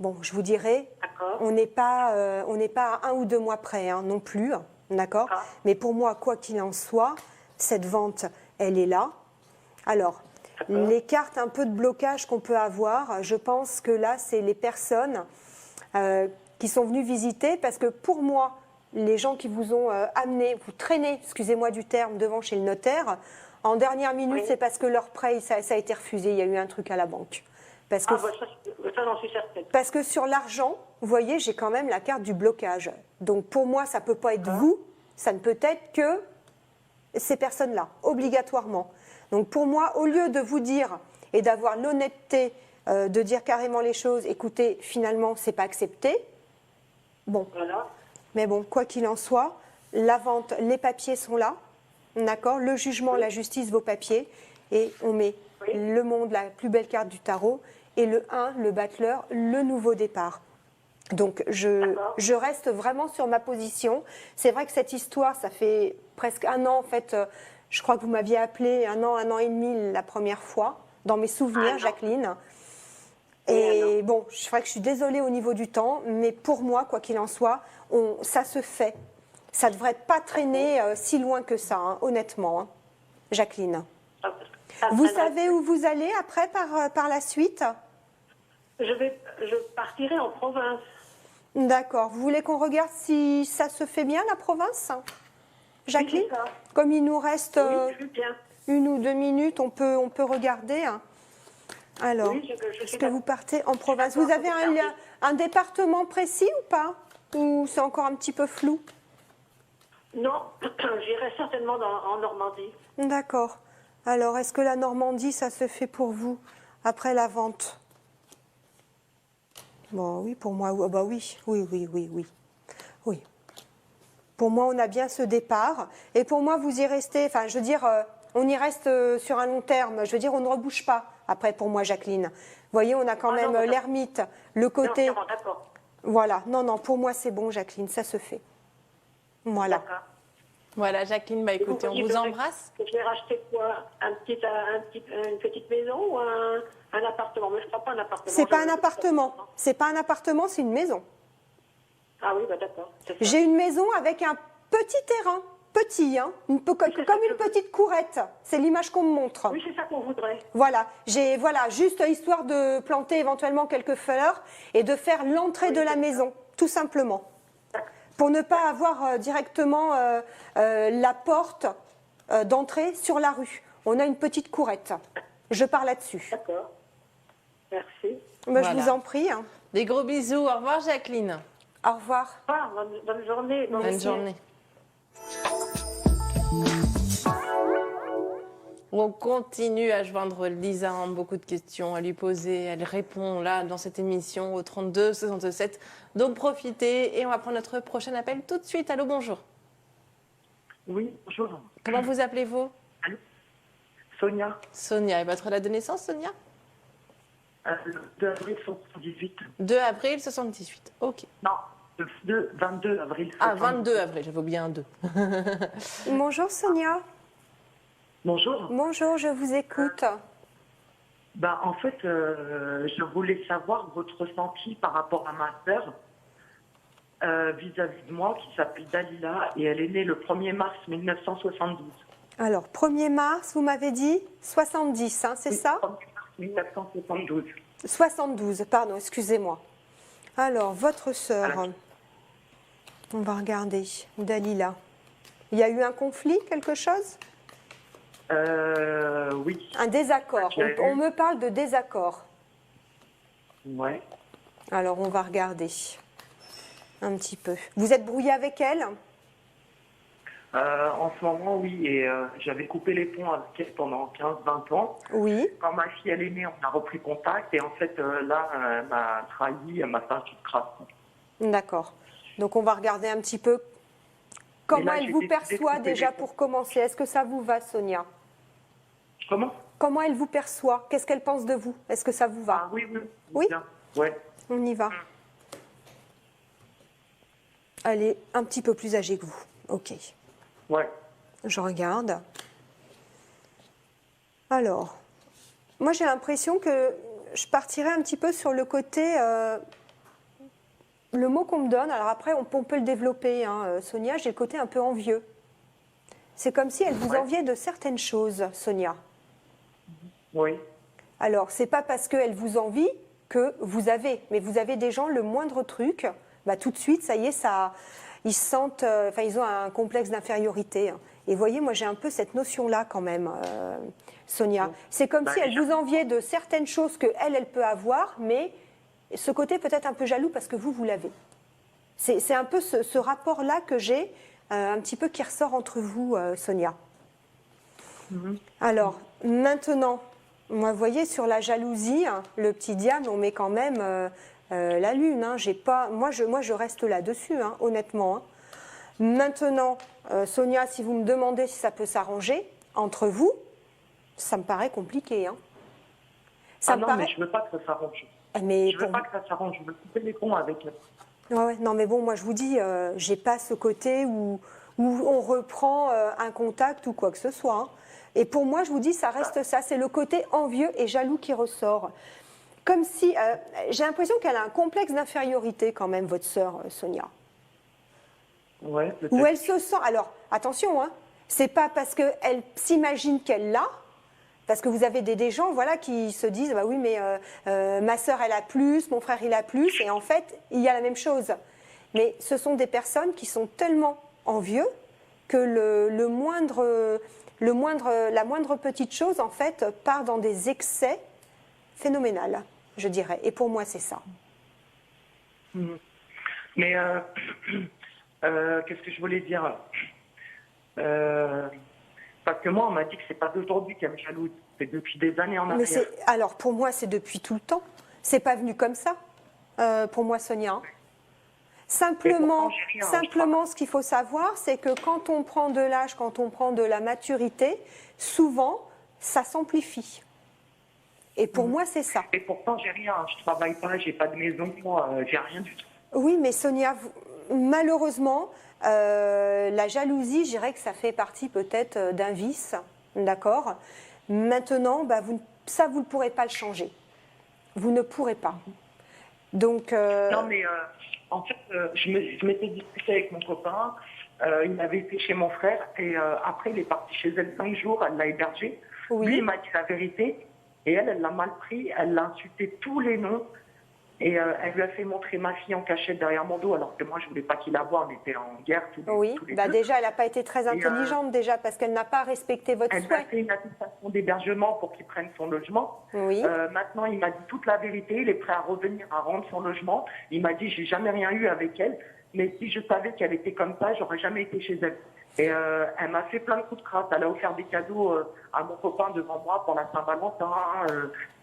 bon, je vous dirais, on n'est pas à 1 ou 2 mois près, hein, non plus, d'accord. Mais pour moi, quoi qu'il en soit, cette vente, elle est là. Alors, les cartes un peu de blocage qu'on peut avoir, je pense que là, c'est les personnes qui sont venues visiter, parce que pour moi, les gens qui vous ont amené, vous traînez, excusez-moi du terme, devant chez le notaire, en dernière minute, c'est parce que leur prêt, ça a été refusé, il y a eu un truc à la banque. Parce que, ça j'en suis certaine. Parce que sur l'argent, vous voyez, j'ai quand même la carte du blocage. Donc pour moi, ça ne peut pas être vous, ça ne peut être que ces personnes-là, obligatoirement. Donc pour moi, au lieu de vous dire et d'avoir l'honnêteté de dire carrément les choses, écoutez, finalement, c'est pas accepté. Bon. Voilà. Mais bon, quoi qu'il en soit, la vente, les papiers sont là, d'accord. Le jugement, la justice, vos papiers, et on met le monde, la plus belle carte du tarot, et le 1, le battleur, le nouveau départ. Donc je reste vraiment sur ma position. C'est vrai que cette histoire, ça fait presque 1 an en fait. Je crois que vous m'aviez appelé 1 an et demi la première fois, dans mes souvenirs, Jacqueline. Et bon, c'est vrai que je suis désolée au niveau du temps, mais pour moi, quoi qu'il en soit, ça se fait. Ça ne devrait pas traîner si loin que ça, hein, honnêtement, hein, Jacqueline. Vous savez où vous allez après par la suite? Je partirai en province. D'accord. Vous voulez qu'on regarde si ça se fait bien, la province, Jacqueline? Oui, comme il nous reste 1 ou 2 minutes, on peut regarder. Alors, est-ce que vous partez en province? Vous avez un département précis ou pas? Ou c'est encore un petit peu flou? Non, j'irai certainement en Normandie. D'accord. Alors, est-ce que la Normandie, ça se fait pour vous après la vente? Bon, oui, pour moi, bah oui. Oui. Pour moi, on a bien ce départ. Et pour moi, vous y restez, enfin, je veux dire, on y reste sur un long terme. Je veux dire, on ne rebouge pas. Après, pour moi, Jacqueline. Vous voyez, on a quand même l'ermite, le côté... Non, d'accord. Voilà. Non, pour moi, c'est bon, Jacqueline, ça se fait. Voilà. Voilà, Jacqueline, bah écoutez, on vous embrasse. Je vais racheter quoi? Une petite maison ou un appartement? Mais je ne crois pas un appartement. C'est pas un appartement. C'est pas un appartement, c'est une maison. Ah oui, bah d'accord. J'ai une maison avec un petit terrain. Petit, hein, comme une petite courette. C'est l'image qu'on me montre. Oui, c'est ça qu'on voudrait. Voilà, juste histoire de planter éventuellement quelques fleurs et de faire l'entrée de la maison, tout simplement. Pour ne pas avoir directement la porte d'entrée sur la rue. On a une petite courette. Je pars là-dessus. D'accord. Merci. Voilà. Je vous en prie. Hein. Des gros bisous. Au revoir, Jacqueline. Au revoir. Bonne journée. Bonne journée. On continue à joindre Lisa, beaucoup de questions à lui poser. Elle répond là dans cette émission au 32 67. Donc profitez et on va prendre notre prochain appel tout de suite. Allô, bonjour. Oui, bonjour. Comment vous appelez-vous? Allô, Sonia. Sonia. Et votre date de naissance, Sonia? Le 2 avril 78. 2 avril 78. Ok. Non, le 22 avril 78. Ah, 22 avril, j'avais oublié un 2. Bonjour Sonia. Bonjour. Bonjour, je vous écoute. En fait, je voulais savoir votre ressenti par rapport à ma sœur vis-à-vis de moi, qui s'appelle Dalila, et elle est née le 1er mars 1972. Alors, 1er mars, vous m'avez dit 70, hein, c'est ça? 1er mars 1972. 72, pardon, excusez-moi. Alors, votre sœur, on va regarder, Dalila. Il y a eu un conflit, quelque chose? Oui. Un désaccord. On me parle de désaccord. Ouais. Alors, on va regarder un petit peu. Vous êtes brouillé avec elle? En ce moment, oui. Et j'avais coupé les ponts avec elle pendant 15-20 ans. Oui. Quand ma fille elle est née, on a repris contact. Et en fait, là, elle m'a trahi, elle m'a fait un truc crasse. D'accord. Donc, on va regarder un petit peu comment elle vous perçoit déjà pour commencer. Est-ce que ça vous va, Sonia? Comment? Comment elle vous perçoit? Qu'est-ce qu'elle pense de vous? Est-ce que ça vous va? Ah oui. Oui. Bien. Ouais. On y va. Elle est un petit peu plus âgée que vous. Ok. Ouais. Je regarde. Alors, moi j'ai l'impression que je partirais un petit peu sur le côté le mot qu'on me donne, alors après on peut le développer, hein, Sonia, j'ai le côté un peu envieux. C'est comme si elle vous enviait de certaines choses, Sonia. Oui. Alors, c'est pas parce qu'elle vous envie que vous avez, mais vous avez des gens, le moindre truc, bah, tout de suite, ça y est, ça, ils se sentent, ils ont un complexe d'infériorité. Et voyez, moi j'ai un peu cette notion-là quand même, Sonia. C'est comme si elle vous enviait de certaines choses que elle peut avoir, mais ce côté peut-être un peu jaloux parce que vous l'avez. C'est un peu ce rapport-là que j'ai, un petit peu qui ressort entre vous, Sonia. Alors, maintenant, moi, vous voyez, sur la jalousie, hein, le petit diable, on met quand même la lune. Hein, j'ai pas, moi, je reste là-dessus, hein, honnêtement. Hein. Maintenant, Sonia, si vous me demandez si ça peut s'arranger entre vous, ça me paraît compliqué. Hein. Ça me paraît... mais je veux pas que ça s'arrange. Mais je veux pas que ça s'arrange. Je veux couper les ponts avec elle. Ouais, non, mais bon, moi, je vous dis, j'ai pas ce côté où on reprend un contact ou quoi que ce soit. Hein. Et pour moi, je vous dis, ça reste ça. C'est le côté envieux et jaloux qui ressort. Comme si... j'ai l'impression qu'elle a un complexe d'infériorité quand même, votre sœur, Sonia. Ouais, peut-être. Où elle se sent... Alors, attention, hein, c'est pas parce qu'elle s'imagine qu'elle l'a, parce que vous avez des gens voilà, qui se disent, bah oui, mais ma sœur, elle a plus, mon frère, il a plus, et en fait, il y a la même chose. Mais ce sont des personnes qui sont tellement envieux que la moindre petite chose, en fait, part dans des excès phénoménaux, je dirais. Et pour moi, c'est ça. Mais qu'est-ce que je voulais dire parce que moi, on m'a dit que c'est pas d'aujourd'hui qu'elle me jalouse, c'est depuis des années en arrière. Alors, pour moi, c'est depuis tout le temps. C'est pas venu comme ça, pour moi, Sonia. Simplement, ce qu'il faut savoir, c'est que quand on prend de l'âge, quand on prend de la maturité, souvent, ça s'amplifie. Et pour moi, c'est ça. Et pourtant, j'ai rien. Je travaille pas, j'ai pas de maison, j'ai rien du tout. Oui, mais Sonia, malheureusement, la jalousie, je dirais que ça fait partie peut-être d'un vice, d'accord. Maintenant, bah, vous ne pourrez pas le changer. Vous ne pourrez pas. Donc. Non, mais en fait, je m'étais discutée avec mon copain. Il m'avait été chez mon frère et après, il est parti chez elle 5 jours. Elle l'a hébergé. Oui. Lui, il m'a dit la vérité et elle l'a mal pris. Elle l'a insulté tous les noms. Et elle lui a fait montrer ma fille en cachette derrière mon dos, alors que moi, je ne voulais pas qu'il la voie. On était en guerre tous les deux. Déjà, elle n'a pas été très intelligente, déjà, parce qu'elle n'a pas respecté votre souhait. Elle a fait une attestation d'hébergement pour qu'il prenne son logement. Oui. Maintenant, il m'a dit toute la vérité. Il est prêt à revenir, à rendre son logement. Il m'a dit, j'ai jamais rien eu avec elle. Mais si je savais qu'elle était comme ça, j'aurais jamais été chez elle. Et elle m'a fait plein de coups de crasse. Elle a offert des cadeaux à mon copain devant moi pour la Saint-Valentin.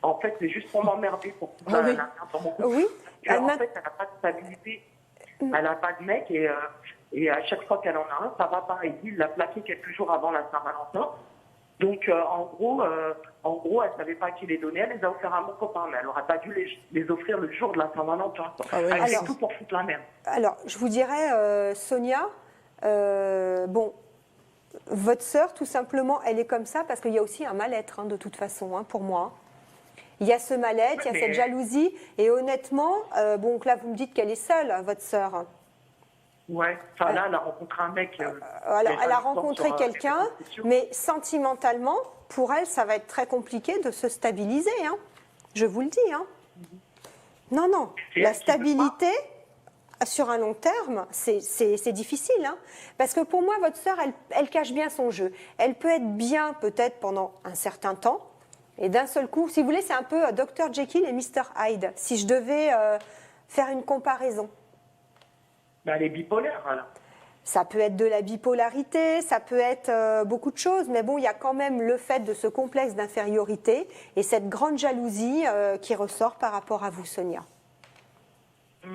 En fait, c'est juste pour m'emmerder, pour mon couple. Oui. En fait, elle n'a pas de stabilité. Elle n'a pas de mec. Et à chaque fois qu'elle en a un, ça va pas. Et il l'a plaqué quelques jours avant la Saint-Valentin. Donc, en gros, elle ne savait pas à qui les donner. Elle les a offerts à mon copain. Mais elle n'aurait pas dû les offrir le jour de la Saint-Valentin. Elle fait tout pour foutre la merde. Alors, je vous dirais, Sonia, votre sœur, tout simplement, elle est comme ça parce qu'il y a aussi un mal-être, hein, de toute façon, hein, pour moi. Il y a ce mal-être, il y a cette jalousie. Et honnêtement, là, vous me dites qu'elle est seule, votre sœur. Ouais, enfin là, elle a rencontré un mec. Alors, elle a rencontré quelqu'un, mais sentimentalement, pour elle, ça va être très compliqué de se stabiliser. Hein. Je vous le dis. Hein. Non. La stabilité, sur un long terme, c'est difficile. Hein. Parce que pour moi, votre sœur, elle cache bien son jeu. Elle peut être bien, peut-être, pendant un certain temps. Et d'un seul coup, si vous voulez, c'est un peu Dr Jekyll et Mr Hyde. Si je devais faire une comparaison. Elle est bipolaire, alors. Ça peut être de la bipolarité, ça peut être beaucoup de choses, mais bon, il y a quand même le fait de ce complexe d'infériorité et cette grande jalousie qui ressort par rapport à vous, Sonia.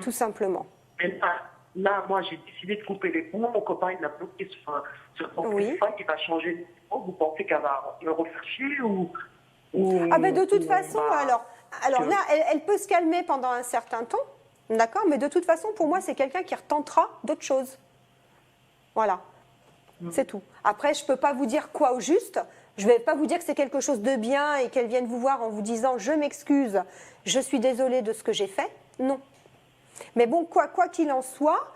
Tout simplement. Et là, moi, j'ai décidé de couper les ponts. Mon copain, il l'a bloqué sur son téléphone. Il va changer de numéro. Vous pensez qu'elle va me refaire chier ou de toute façon, alors là, elle peut se calmer pendant un certain temps. D'accord, mais de toute façon, pour moi, c'est quelqu'un qui retentera d'autres choses. Voilà, c'est tout. Après, je ne peux pas vous dire quoi au juste. Je ne vais pas vous dire que c'est quelque chose de bien et qu'elle vienne vous voir en vous disant « je m'excuse, je suis désolée de ce que j'ai fait ». Non. Mais bon, quoi qu'il en soit,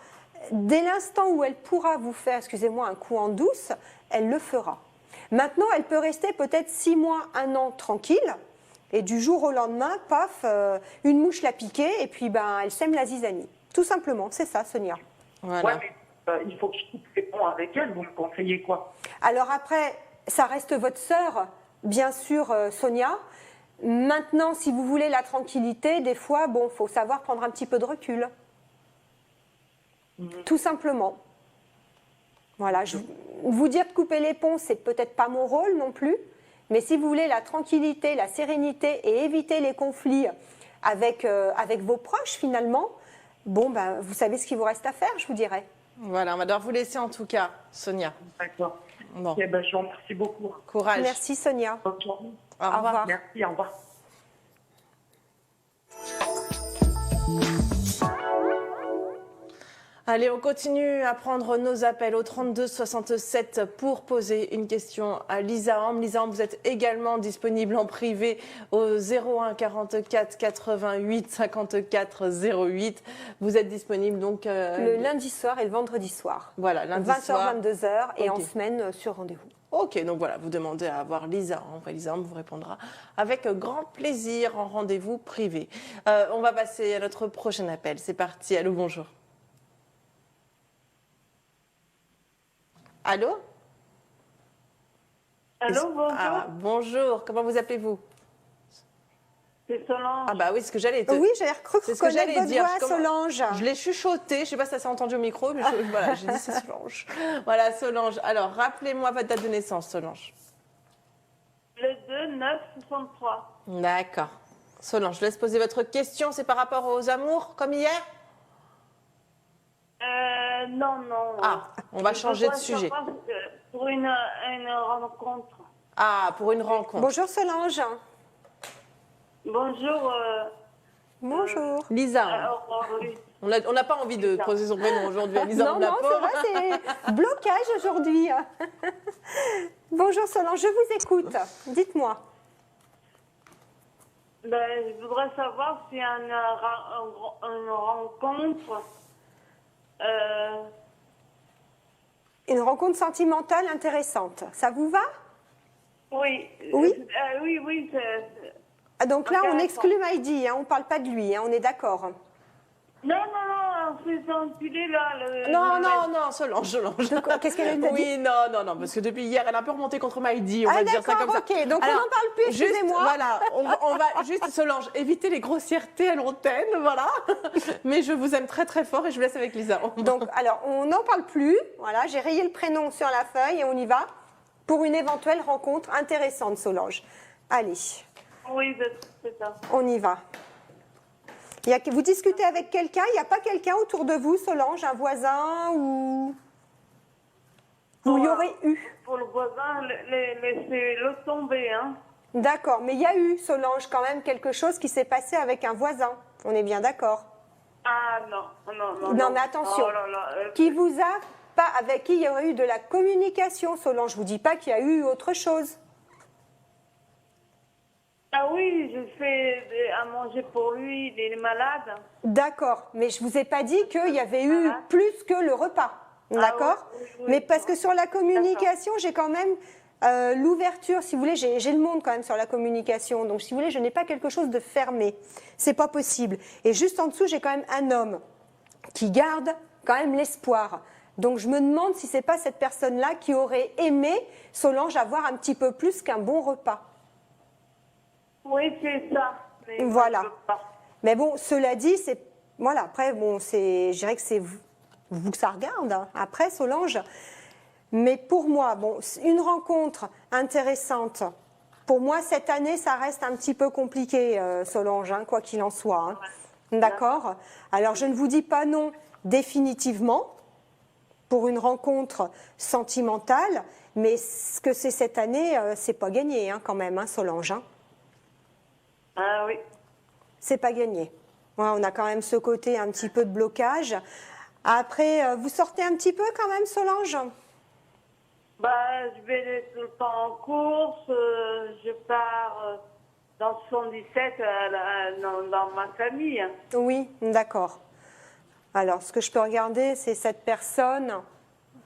dès l'instant où elle pourra vous faire, excusez-moi, un coup en douce, elle le fera. Maintenant, elle peut rester peut-être 6 mois, 1 an tranquille, et du jour au lendemain, paf, une mouche l'a piqué, et puis elle sème la zizanie. Tout simplement, c'est ça, Sonia. Voilà. Ouais, mais il faut que je coupe les ponts avec elle. Vous me conseillez quoi? Alors après, ça reste votre sœur, bien sûr, Sonia. Maintenant, si vous voulez la tranquillité, des fois, il faut savoir prendre un petit peu de recul. Tout simplement. Voilà, vous dire de couper les ponts, c'est peut-être pas mon rôle non plus, mais si vous voulez la tranquillité, la sérénité et éviter les conflits avec vos proches finalement, vous savez ce qu'il vous reste à faire, je vous dirais. Voilà, on va devoir vous laisser en tout cas, Sonia. D'accord. Bon. Ok, je vous remercie beaucoup. Courage. Merci Sonia. Bonne journée. Au revoir. Merci, au revoir. Allez, on continue à prendre nos appels au 32 67 pour poser une question à Lisa Ambe. Lisa Ambe, vous êtes également disponible en privé au 01 44 88 54 08. Vous êtes disponible donc le lundi soir et le vendredi soir. Voilà, lundi 20h, soir. 22h et Ok. en semaine sur rendez-vous. Ok, donc voilà, vous demandez à avoir Lisa Ambe. Lisa Ambe vous répondra avec grand plaisir en rendez-vous privé. On va passer à notre prochain appel. C'est parti. Allô, bonjour. Allô? Allô, bonjour. Ah, bonjour, comment vous appelez-vous? C'est Solange. Ah bah oui, c'est ce que j'allais te... Oui, j'ai cru C'est ce que reconnaître j'allais votre dire. voix, Solange. Je l'ai chuchoté, je ne sais pas si ça s'est entendu au micro, mais voilà, j'ai dit c'est Solange. Voilà, Solange. Alors, rappelez-moi votre date de naissance, Solange. Le 2-9-63. D'accord. Solange, je laisse poser votre question. C'est par rapport aux amours, comme hier? Non. Ah, on va changer de sujet. Pour une rencontre. Ah, pour une rencontre. Bonjour Solange. Bonjour. Bonjour. Lisa, Oui. on n'a pas envie de poser son prénom aujourd'hui à Lisa. Non, Ambe, la non, c'est pauvre. vrai, c'est blocage aujourd'hui. Bonjour Solange, je vous écoute. Dites-moi. Je voudrais savoir si une rencontre. Une rencontre sentimentale intéressante. Ça vous va? Oui. Oui. Oui. Ah, donc là, on Intéressant. exclut Maïdi, on ne parle pas de lui, on est d'accord. Non, c'est enculé là. Non, Solange. Qu'est-ce qu'elle a dit? Oui, non, parce que depuis hier, elle a un peu remonté contre Maïdi, on va dire ça d'accord, comme ça. ok, donc on n'en parle plus, excusez-moi. Voilà, on va juste, Solange, éviter les grossièretés à l'antenne, voilà. Mais je vous aime très très fort et je vous laisse avec Lisa. Donc, alors, on n'en parle plus. Voilà, j'ai rayé le prénom sur la feuille et on y va pour une éventuelle rencontre intéressante, Solange. Allez, Oui, c'est ça. on y va. Vous discutez avec quelqu'un, il n'y a pas quelqu'un autour de vous, Solange, un voisin ou il y aurait eu? Pour le voisin, laissez-le tomber, hein. D'accord, mais il y a eu, Solange, quand même quelque chose qui s'est passé avec un voisin. On est bien d'accord? Ah non. Non, mais attention. Oh là là, Qui vous a pas, avec qui il y aurait eu de la communication, Solange? Je vous dis pas qu'il y a eu autre chose. Ah oui, je fais à manger pour lui, il est malade. D'accord, mais je vous ai pas dit qu'il y avait eu plus que le repas. D'accord? oui, Mais parce que sur la communication, j'ai quand même l'ouverture, si vous voulez, j'ai le monde quand même sur la communication. Donc, si vous voulez, je n'ai pas quelque chose de fermé. C'est pas possible. Et juste en dessous, j'ai quand même un homme qui garde quand même l'espoir. Donc, je me demande si c'est pas cette personne-là qui aurait aimé, Solange, avoir un petit peu plus qu'un bon repas. Oui, c'est ça. Mais Voilà. je veux pas. Mais bon, cela dit, c'est voilà. Après, bon, je dirais que c'est vous que ça regarde. Hein. Après, Solange. Mais pour moi, bon, une rencontre intéressante. Pour moi, cette année, ça reste un petit peu compliqué, Solange, hein, quoi qu'il en soit. Hein. D'accord. Alors, je ne vous dis pas non définitivement pour une rencontre sentimentale, mais ce que c'est cette année, c'est pas gagné, hein, quand même, hein, Solange. Hein. Ah oui. C'est pas gagné. Ouais, on a quand même ce côté un petit peu de blocage. Après, vous sortez un petit peu quand même, Solange? Je vais tout le temps en course, je pars dans 77 dans ma famille. Oui, d'accord. Alors, ce que je peux regarder, c'est cette personne,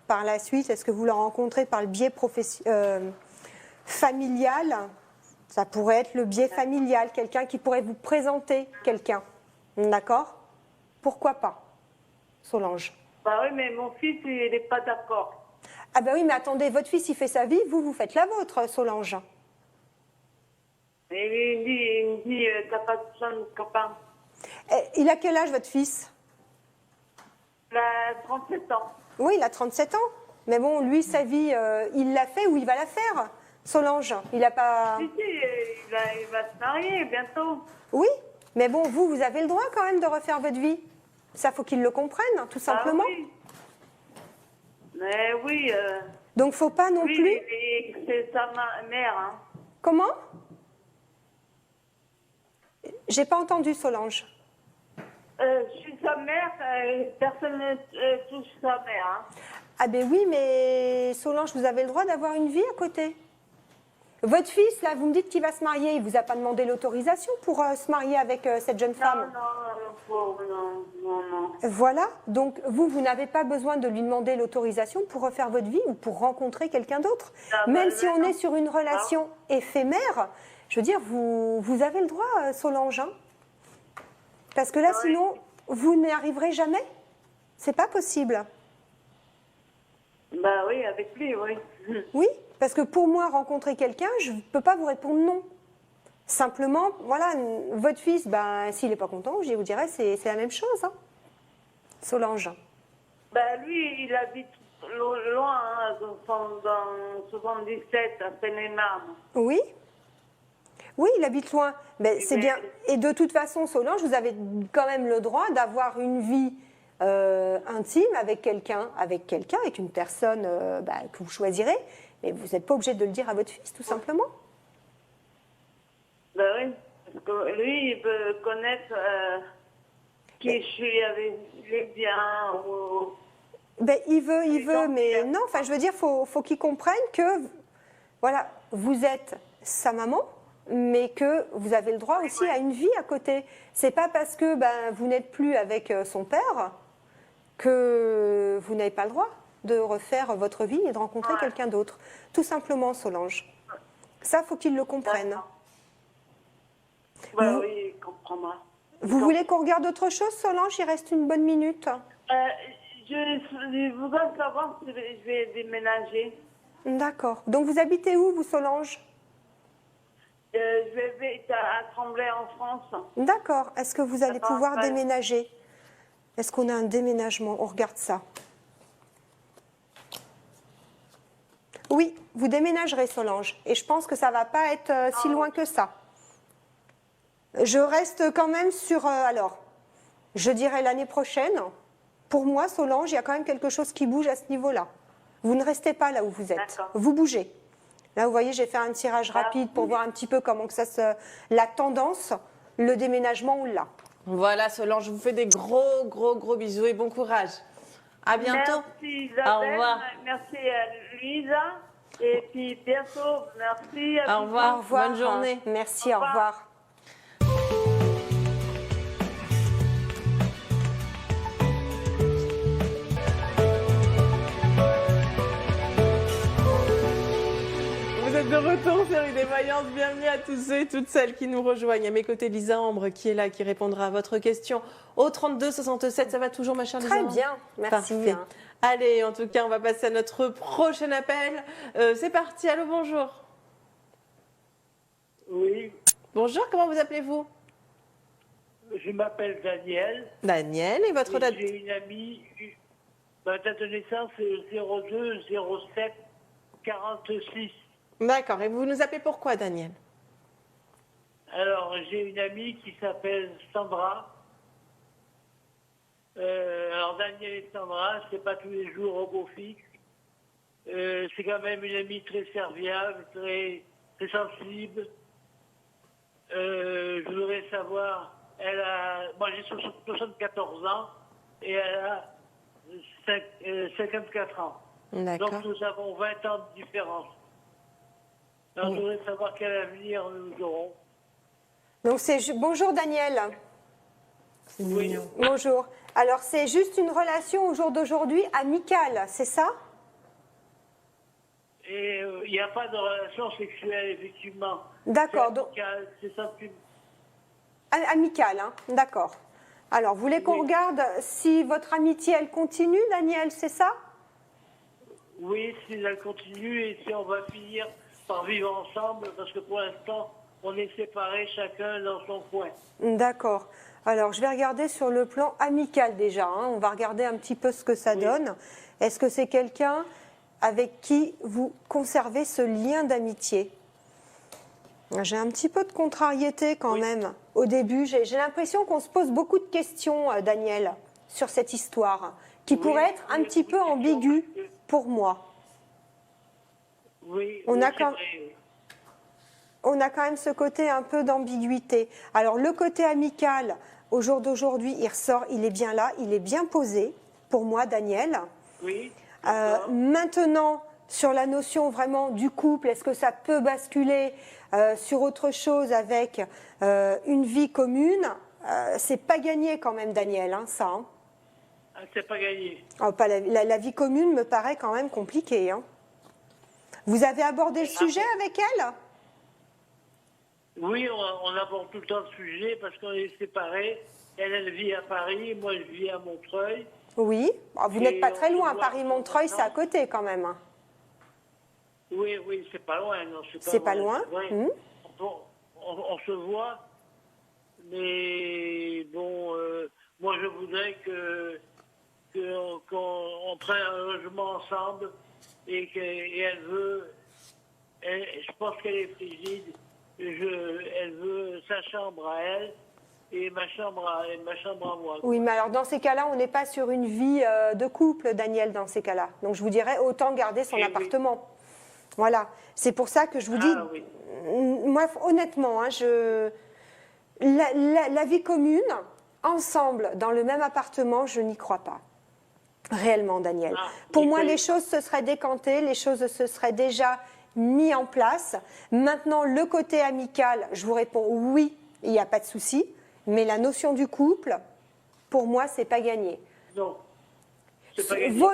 par la suite, est-ce que vous la rencontrez par le biais familial? Ça pourrait être le biais familial, quelqu'un qui pourrait vous présenter quelqu'un. D'accord? Pourquoi pas, Solange? Bah oui, mais mon fils, il n'est pas d'accord. Ah ben oui, mais attendez, votre fils, il fait sa vie, vous, vous faites la vôtre, Solange. Et il me dit, t'as pas besoin de copain. Il a quel âge, votre fils? Il a 37 ans. Oui, il a 37 ans. Mais bon, lui, sa vie, il l'a fait ou il va la faire, Solange? Il n'a pas... Si, il va se marier bientôt. Oui, mais bon, vous avez le droit quand même de refaire votre vie. Ça, faut qu'il le comprenne, tout simplement. Ah oui. Mais oui. Donc, faut pas non Oui, plus... mais c'est sa mère. Hein. Comment? J'ai pas entendu, Solange. Je suis sa mère, personne ne touche sa mère. Hein. Ah ben oui, mais Solange, vous avez le droit d'avoir une vie à côté. Votre fils, là, vous me dites qu'il va se marier. Il vous a pas demandé l'autorisation pour se marier avec cette jeune femme? Non. Voilà, donc vous n'avez pas besoin de lui demander l'autorisation pour refaire votre vie ou pour rencontrer quelqu'un d'autre. Même si on est sur une relation éphémère, je veux dire, vous avez le droit, Solange. Hein, parce que là, sinon, vous n'y arriverez jamais. C'est pas possible. Bah oui, avec lui, oui. Oui, parce que pour moi, rencontrer quelqu'un, je ne peux pas vous répondre non. Simplement, voilà, votre fils, ben, s'il n'est pas content, je vous dirais, c'est la même chose, hein, Solange. Bah lui, il habite loin, hein, dans 77, à Seine-et-Marne. Oui. Oui, il habite loin. Mais c'est bien. Et de toute façon, Solange, vous avez quand même le droit d'avoir une vie intime avec quelqu'un, avec une personne que vous choisirez. Mais vous n'êtes pas obligé de le dire à votre fils, tout simplement. Ben oui, parce que lui, il peut connaître qui je suis avec les biens ou... Ben, il veut, mais non, enfin, je veux dire, faut qu'il comprenne que, voilà, vous êtes sa maman, mais que vous avez le droit aussi à une vie à côté. C'est pas parce que vous n'êtes plus avec son père que vous n'avez pas le droit de refaire votre vie et de rencontrer quelqu'un d'autre. Tout simplement, Solange. Ça, faut qu'il le comprenne. Ben oui, il comprendra. Vous voulez qu'on regarde autre chose, Solange? Il reste une bonne minute. Je voudrais savoir si je vais déménager. D'accord. Donc, vous habitez où, vous, Solange? Je vais à Tremblay en France. D'accord. Est-ce que vous allez pouvoir ouais. déménager? Est-ce qu'on a un déménagement? On regarde ça. Oui, vous déménagerez, Solange. Et je pense que ça ne va pas être si loin que ça. Je reste quand même sur... alors, je dirais l'année prochaine. Pour moi, Solange, il y a quand même quelque chose qui bouge à ce niveau-là. Vous ne restez pas là où vous êtes. Vous bougez. Là, vous voyez, j'ai fait un tirage rapide pour voir un petit peu comment que ça se... La tendance, le déménagement, on l'a. Voilà, Solange, je vous fais des gros bisous et bon courage. À bientôt. Merci Isabelle, Au revoir. merci à Luisa. Et puis bientôt, merci. Au revoir. Au revoir. Bonne journée. Merci, Au au revoir. Vous êtes de retour sur Une Voyance. Bienvenue à tous ceux et toutes celles qui nous rejoignent. À mes côtés, Lisa Ambre qui est là, qui répondra à votre question au 32 67. Ça va toujours, ma chère Lisa? Très bien, merci. Parfait. Allez, en tout cas, on va passer à notre prochain appel. C'est parti. Allô, bonjour. Oui, Bonjour, comment vous appelez-vous? je m'appelle Daniel. Daniel, et votre Et date? j'ai une amie, ma date de naissance c'est 02 07 46. D'accord, et vous nous appelez pourquoi, Daniel? Alors, j'ai une amie qui s'appelle Sandra. Alors, Daniel et Sandra, c'est pas tous les jours au beau fixe. C'est quand même une amie très serviable, très sensible. Je voudrais savoir, moi j'ai 74 ans et elle a 54 ans. D'accord. Donc nous avons 20 ans de différence. Alors je voudrais savoir quel avenir nous aurons. Donc, bonjour, Daniel. Oui. Bonjour. Alors, c'est juste une relation au jour d'aujourd'hui amicale, c'est ça? Et il n'y a pas de relation sexuelle, effectivement. D'accord, C'est donc amical, c'est senti- amicale, hein, d'accord. Alors, vous voulez qu'on Oui. regarde si votre amitié, elle continue, Daniel, c'est ça? Oui, si elle continue et si on va finir par vivre ensemble, parce que pour l'instant, on est séparés chacun dans son coin. D'accord. Alors, je vais regarder sur le plan amical déjà, hein. On va regarder un petit peu ce que ça Oui. donne. Est-ce que c'est quelqu'un avec qui vous conservez ce lien d'amitié? J'ai un petit peu de contrariété quand Oui. même. Au début, j'ai l'impression qu'on se pose beaucoup de questions, Daniel, sur cette histoire, qui Oui, pourrait être un oui, petit peu beaucoup de questions, ambiguë parce que- pour moi. Oui, On oui, a c'est quand- vrai, oui. On a quand même ce côté un peu d'ambiguïté. Alors, le côté amical, au jour d'aujourd'hui, il ressort, il est bien là, il est bien posé, pour moi, Daniel. Oui, d'accord. Maintenant, sur la notion vraiment du couple, est-ce que ça peut basculer sur autre chose avec une vie commune? C'est pas gagné quand même, Daniel, hein, ça. Hein. Ah, c'est pas gagné. Oh, pas la vie commune me paraît quand même compliquée. Hein. Vous avez abordé le sujet avec elle? Oui, on aborde tout le temps le sujet parce qu'on est séparés. Elle vit à Paris, moi je vis à Montreuil. Oui. Oh, vous Et n'êtes pas très on se loin. voit Paris-Montreuil, c'est à maintenant. côté quand même. Hein. Oui, oui, c'est pas loin, non, C'est pas loin. c'est vrai. Mhm. On se voit, mais bon, moi je voudrais qu'on prenne un logement ensemble et elle veut, je pense qu'elle est frigide, elle veut sa chambre à elle et ma chambre à moi. Oui, mais alors dans ces cas-là, on n'est pas sur une vie de couple, Daniel, dans ces cas-là. Donc je vous dirais autant garder son Eh oui. appartement. Voilà. C'est pour ça que je vous dis, Ah oui. moi, honnêtement, hein, la vie commune, ensemble, dans le même appartement, je n'y crois pas. Réellement, Daniel. Ah, Pour il moi, fait- les choses se seraient décantées, les choses se seraient déjà mises en place. Maintenant, le côté amical, je vous réponds oui, il n'y a pas de souci. Mais la notion du couple, pour moi, c'est pas gagné. Non, c'est pas gagné. Vos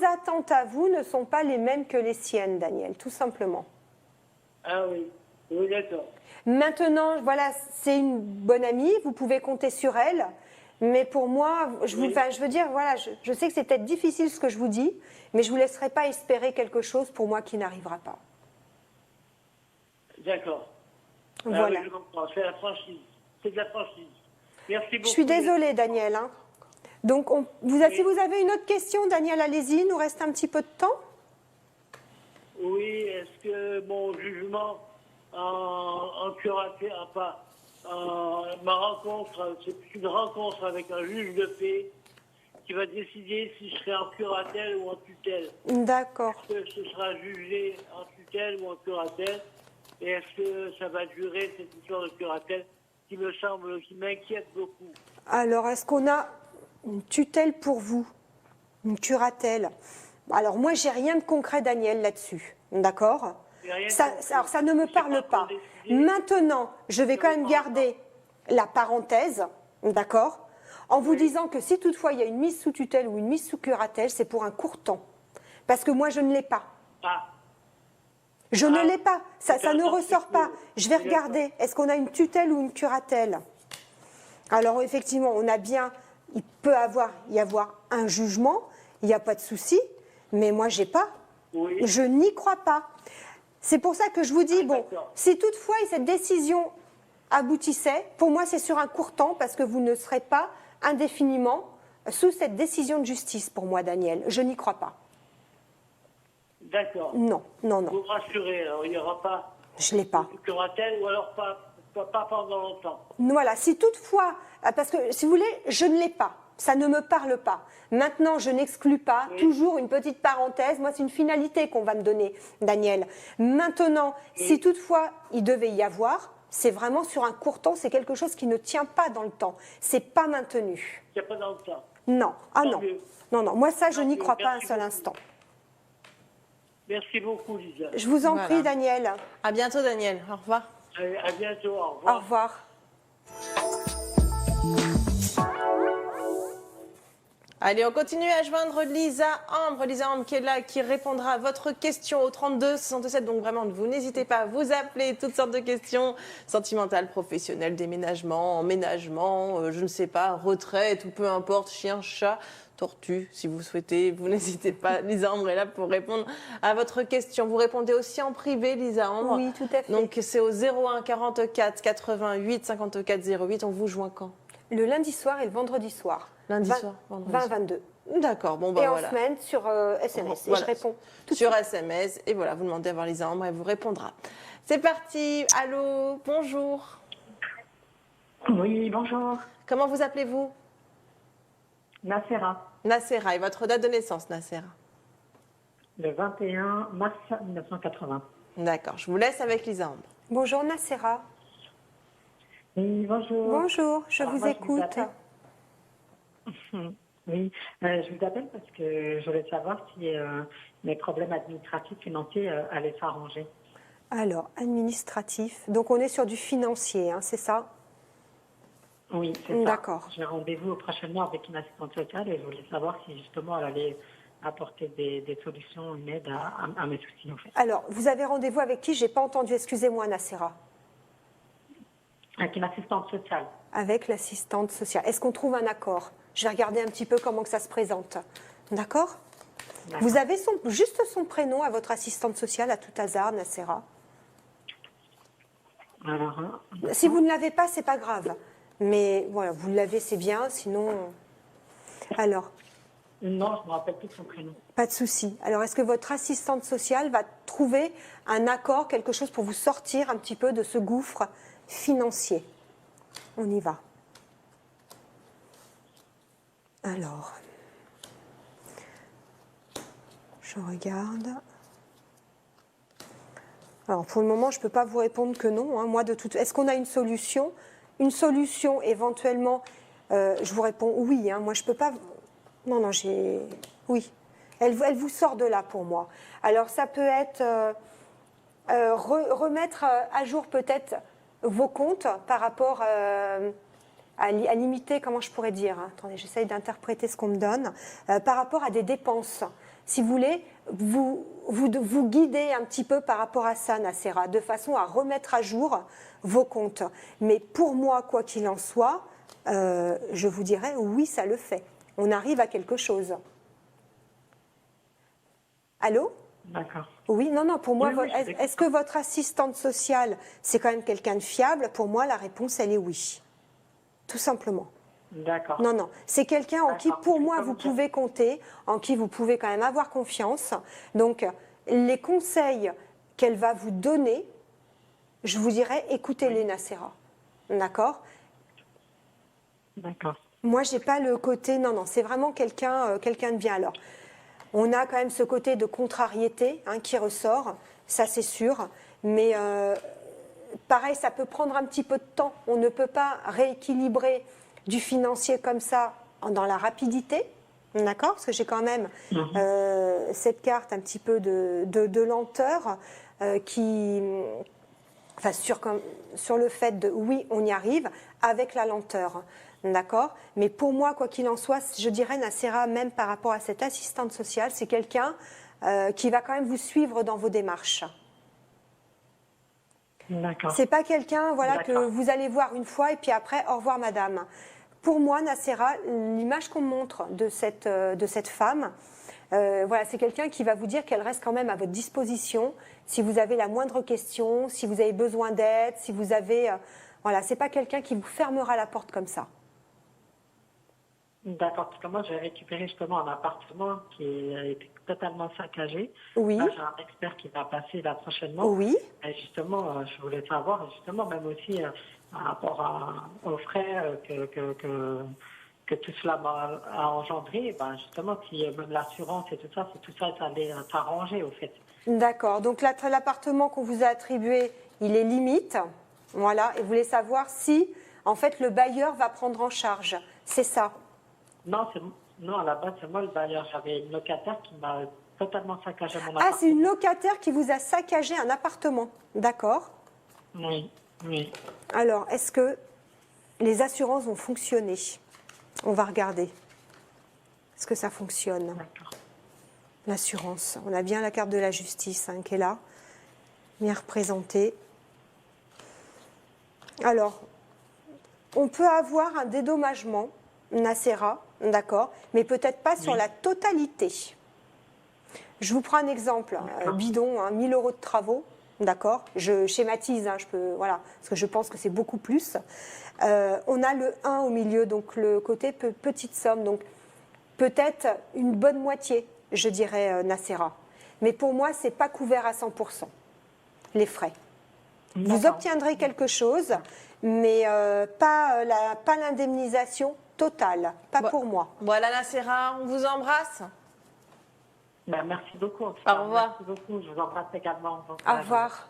attentes à vous ne sont pas les mêmes que les siennes, Daniel, tout simplement. Ah oui, oui, d'accord. Maintenant, voilà, c'est une bonne amie, vous pouvez compter sur elle. Mais pour moi, je veux dire, voilà, je sais que c'est peut-être difficile ce que je vous dis, mais je ne vous laisserai pas espérer quelque chose pour moi qui n'arrivera pas. D'accord. Ah Voilà. oui, je comprends, c'est la franchise. C'est de la franchise. Merci beaucoup. Je suis désolée, Daniel. Hein. Donc, si vous avez une autre question, Daniel, allez-y, il nous reste un petit peu de temps. Oui, est-ce que mon jugement en curatelle, ma rencontre, c'est une rencontre avec un juge de paix qui va décider si je serai en curatelle ou en tutelle. D'accord. Est-ce que ce sera jugé en tutelle ou en curatelle? Et est-ce que ça va durer cette histoire de curatelle qui m'inquiète beaucoup? Alors, est-ce qu'on a une tutelle pour vous? Une curatelle? Alors, moi, j'ai rien de concret, Daniel, là-dessus. D'accord? Alors, ça ne me parle pas. Maintenant, je vais quand même garder la parenthèse, d'accord? En vous disant que si toutefois il y a une mise sous tutelle ou une mise sous curatelle, c'est pour un court temps. Parce que moi, je ne l'ai pas. Ah, Je ne l'ai pas. Ça ne D'accord, ressort c'est pas. cool. Je vais D'accord. regarder. Est-ce qu'on a une tutelle ou une curatelle? Alors, effectivement, on a bien. Il peut y avoir un jugement. Il n'y a pas de souci. Mais moi, j'ai pas. oui. Je n'y crois pas. C'est pour ça que je vous dis, bon, d'accord. si toutefois cette décision aboutissait, pour moi, c'est sur un court temps parce que vous ne serez pas indéfiniment sous cette décision de justice pour moi, Daniel. Je n'y crois pas. D'accord. Non, non, Vous non. me rassurez, alors il n'y aura pas Je ne l'ai pas. de curatelle ou alors pas pendant longtemps. Voilà, si toutefois, parce que si vous voulez, je ne l'ai pas. Ça ne me parle pas. Maintenant, je n'exclus pas, toujours une petite parenthèse, moi c'est une finalité qu'on va me donner, Daniel. Maintenant, si toutefois il devait y avoir, c'est vraiment sur un court temps, c'est quelque chose qui ne tient pas dans le temps. C'est pas maintenu. Il n'y a pas dans le temps. Non, ah Tant non. mieux. Non, non, moi ça je Tant n'y mieux. crois pas un Merci seul beaucoup. instant. Merci beaucoup, Lisa. Je vous en Voilà. prie, Daniel. À bientôt, Daniel. Au revoir. Allez, à bientôt. Au Au revoir. revoir. Allez, on continue à joindre Lisa Ambre. Lisa Ambre qui est là, qui répondra à votre question au 32 67. Donc vraiment, vous n'hésitez pas à vous appeler toutes sortes de questions sentimentales, professionnelles, déménagement, emménagement, je ne sais pas, retraite ou peu importe, chien, chat, tortue, si vous souhaitez. Vous n'hésitez pas. Lisa Ambre est là pour répondre à votre question. Vous répondez aussi en privé, Lisa Ambre. Oui, tout à fait. Donc c'est au 01 44 88 54 08. On vous joint quand? Le lundi soir et le vendredi soir. Lundi 20, soir, vendredi 20, soir. 22. D'accord, bon bah Et en voilà. semaine sur SMS. Et Voilà. je réponds tout de Sur suite. SMS. Et voilà, vous demandez à voir Lisa Ambre, elle vous répondra. C'est parti. Allô, bonjour. Oui, bonjour. Comment vous appelez-vous? Nacera, Nacera. Et votre date de naissance, Nacera? le 21 mars 1980. D'accord, je vous laisse avec Lisa Ambre. Bonjour Nacera. Oui, bonjour. Bonjour, je Alors, vous moi, écoute. appelle. Oui, je vous appelle parce que je voulais savoir si mes problèmes administratifs financiers allaient s'arranger. Alors, administratif. Donc on est sur du financier, hein, c'est ça? Oui, c'est ça. D'accord. J'ai rendez-vous prochainement avec une assistante sociale et je voulais savoir si justement elle allait apporter des solutions, une aide à mes soucis en fait. Alors, vous avez rendez-vous avec qui? J'ai pas entendu, excusez-moi Nacera. Avec une assistante sociale. Avec l'assistante sociale. Est-ce qu'on trouve un accord? Je vais regarder un petit peu comment que ça se présente. D'accord? D'accord. Vous avez juste son prénom à votre assistante sociale à tout hasard, Nacera? Alors, Si vous ne l'avez pas, c'est pas grave. Mais voilà, vous l'avez, c'est bien. Sinon, alors, non, je ne me rappelle plus de son prénom. pas de souci. Alors, est-ce que votre assistante sociale va trouver un accord, quelque chose pour vous sortir un petit peu de ce gouffre financier? On y va. Alors, je regarde. Alors, pour le moment, je ne peux pas vous répondre que non. Hein. Moi, Est-ce qu'on a une solution? Une solution, éventuellement, je vous réponds oui. Hein. Moi, je ne peux pas... Non, j'ai... Oui. Elle vous sort de là, pour moi. Alors, ça peut être remettre à jour, peut-être, vos comptes par rapport à limiter, comment je pourrais dire, hein. Attendez, j'essaye d'interpréter ce qu'on me donne, par rapport à des dépenses. Si vous voulez, vous guider un petit peu par rapport à ça, Nacera, de façon à remettre à jour vos comptes. Mais pour moi, quoi qu'il en soit, je vous dirais oui, ça le fait. On arrive à quelque chose. Allô? D'accord. Oui, non, pour moi, Oui, je est-ce que votre assistante sociale, c'est quand même quelqu'un de fiable? Pour moi, la réponse, elle est oui. Tout simplement. D'accord. Non, c'est quelqu'un en qui, D'accord. pour moi, Comme vous ça. pouvez compter, en qui vous pouvez quand même avoir confiance. Donc, les conseils qu'elle va vous donner, je vous dirais, écoutez-les, Nacera. D'accord? D'accord. Moi, j'ai pas le côté... Non, c'est vraiment quelqu'un de bien. Alors, on a quand même ce côté de contrariété hein, qui ressort, ça c'est sûr. Mais pareil, ça peut prendre un petit peu de temps. On ne peut pas rééquilibrer du financier comme ça dans la rapidité. D'accord? Parce que j'ai quand même cette carte un petit peu de lenteur qui... Enfin, sur le fait de oui, on y arrive avec la lenteur. D'accord? Mais pour moi, quoi qu'il en soit, je dirais, Nacera, même par rapport à cette assistante sociale, c'est quelqu'un qui va quand même vous suivre dans vos démarches. D'accord. C'est pas quelqu'un voilà, que D'accord. vous allez voir une fois et puis après, au revoir madame. Pour moi, Nacera, l'image qu'on montre de cette femme, voilà, c'est quelqu'un qui va vous dire qu'elle reste quand même à votre disposition si vous avez la moindre question, si vous avez besoin d'aide, si vous avez... voilà, c'est pas quelqu'un qui vous fermera la porte comme ça. D'accord, parce que moi j'ai récupéré justement un appartement qui a été totalement saccagé. Oui. Là, j'ai un expert qui va passer là prochainement. Oui. Et justement, je voulais savoir, justement, même aussi par rapport aux frais que tout cela a engendré, ben justement, si même l'assurance et tout ça allait s'arranger au fait. D'accord, donc l'appartement qu'on vous a attribué, il est limite, voilà, et vous voulez savoir si, en fait, le bailleur va prendre en charge, c'est ça? Non, à la base, c'est moi le bailleur. J'avais une locataire qui m'a totalement saccagé mon Ah, appartement. c'est une locataire qui vous a saccagé un appartement, d'accord? Oui. Alors, est-ce que les assurances vont fonctionner? On va regarder. Est-ce que ça fonctionne? D'accord. L'assurance. On a bien la carte de la justice qui est là, bien représentée. Alors, on peut avoir un dédommagement, Nacera, d'accord, mais peut-être pas sur la totalité. Je vous prends un exemple, bidon, 1000 euros de travaux, d'accord, je schématise, voilà, parce que je pense que c'est beaucoup plus. On a le 1 au milieu, donc le côté petite somme, donc peut-être une bonne moitié, je dirais, Nacera. Mais pour moi, ce n'est pas couvert à 100%, les frais. Vous obtiendrez quelque chose, mais pas l'indemnisation totale, pas pour moi. Voilà, Nacera, on vous embrasse. Ben, merci beaucoup. Au revoir. Merci beaucoup. Je vous embrasse également. Au revoir.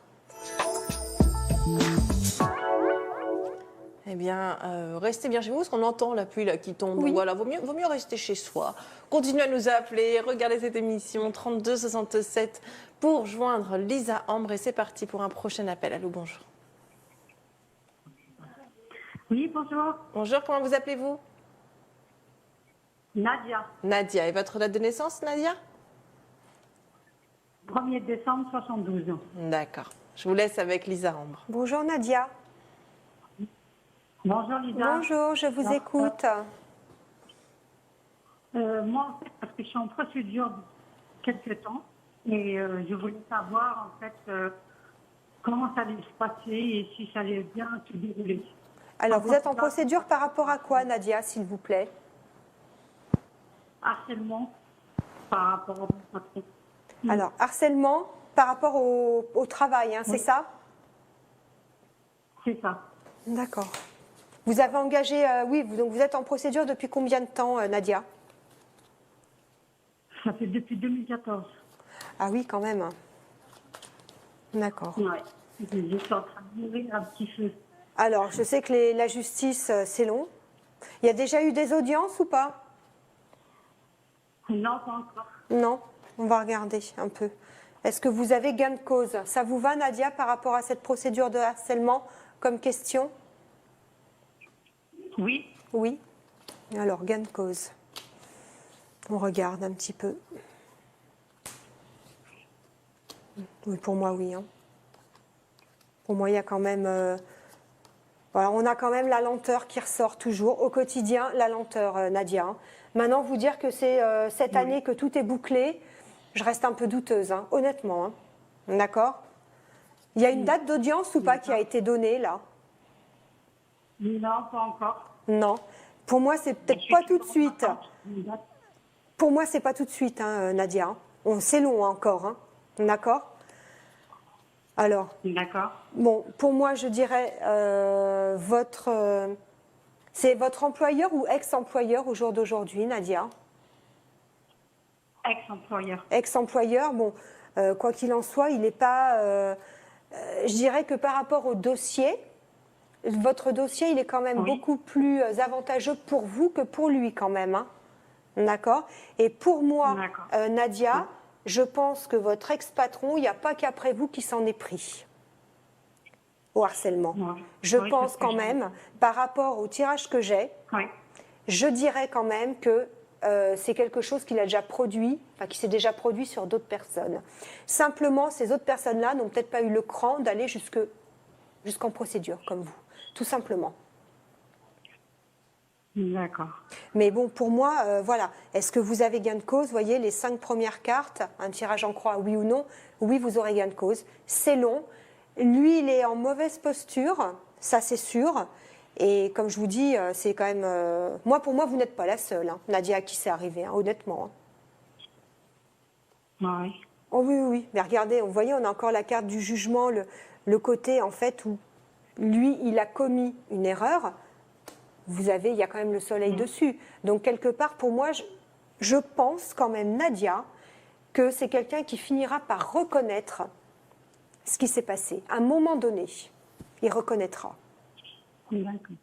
Eh bien, restez bien chez vous, parce qu'on entend la pluie là, qui tombe. Oui. Voilà, vaut mieux rester chez soi. Continuez à nous appeler, regardez cette émission 32 67 pour joindre Lisa Ambre. Et c'est parti pour un prochain appel. Allô, bonjour. Oui, bonjour. Bonjour, comment vous appelez-vous? Nadia, Nadia. Et votre date de naissance, Nadia? 1er décembre 72. D'accord. Je vous laisse avec Lisa Ambre. Bonjour Nadia. Bonjour Lisa. Bonjour, je vous écoute. Moi, en fait, parce que je suis en procédure depuis quelques temps, et je voulais savoir, en fait, comment ça allait se passer et si ça allait bien se dérouler. Alors, vous êtes en procédure par rapport à quoi, Nadia, s'il vous plaît? Harcèlement par rapport au patron. Alors, harcèlement par rapport au travail, hein, c'est ça? C'est ça. D'accord. Vous avez engagé, donc vous êtes en procédure depuis combien de temps, Nadia? Ça fait depuis 2014. Ah oui, quand même. D'accord. Ouais. Je suis en train de mourir un petit peu. Alors, je sais que la justice, c'est long. Il y a déjà eu des audiences ou pas? Non, pas encore. Non, on va regarder un peu. Est-ce que vous avez gain de cause? Ça vous va, Nadia, par rapport à cette procédure de harcèlement comme question? Oui. Oui. Alors, gain de cause. On regarde un petit peu. Oui, pour moi, oui. Hein. Pour moi, il y a quand même... voilà, on a quand même la lenteur qui ressort toujours. Au quotidien, la lenteur, Nadia. Hein. Maintenant, vous dire que c'est cette année que tout est bouclé, je reste un peu douteuse, hein, honnêtement. Hein. D'accord? Il y a une date d'audience ou pas qui a été donnée, là? Non, pas encore. Non. Pour moi, c'est peut-être pas tout de suite. Pour moi, c'est pas tout de suite, hein, Nadia. C'est long encore. Hein. D'accord? Alors. D'accord. Bon, pour moi, je dirais c'est votre employeur ou ex-employeur au jour d'aujourd'hui, Nadia? Ex-employeur. Ex-employeur, bon, quoi qu'il en soit, il n'est pas... je dirais que par rapport au dossier, votre dossier, il est quand même beaucoup plus avantageux pour vous que pour lui quand même. Hein. D'accord? Et pour moi, Nadia, je pense que votre ex-patron, il n'y a pas qu'après vous qui s'en est pris au harcèlement. Ouais. Je pense quand même, par rapport au tirage que j'ai, je dirais quand même que c'est quelque chose qu'il a déjà produit, enfin qui s'est déjà produit sur d'autres personnes. Simplement, ces autres personnes-là n'ont peut-être pas eu le cran d'aller jusqu'en procédure, comme vous, tout simplement. D'accord. Mais bon, pour moi, voilà. Est-ce que vous avez gain de cause? Vous voyez, les 5 premières cartes, un tirage en croix, oui ou non? Oui, vous aurez gain de cause. C'est long. Lui, il est en mauvaise posture, ça c'est sûr. Et comme je vous dis, c'est quand même... pour moi, vous n'êtes pas la seule, hein, Nadia, à qui c'est arrivé, hein, honnêtement. Hein. Oui. Oh oui, oui, oui. Mais regardez, vous voyez, on a encore la carte du jugement, le côté, en fait, où lui, il a commis une erreur. Il y a quand même le soleil dessus. Donc, quelque part, pour moi, je pense quand même, Nadia, que c'est quelqu'un qui finira par reconnaître ce qui s'est passé. À un moment donné, il reconnaîtra. D'accord.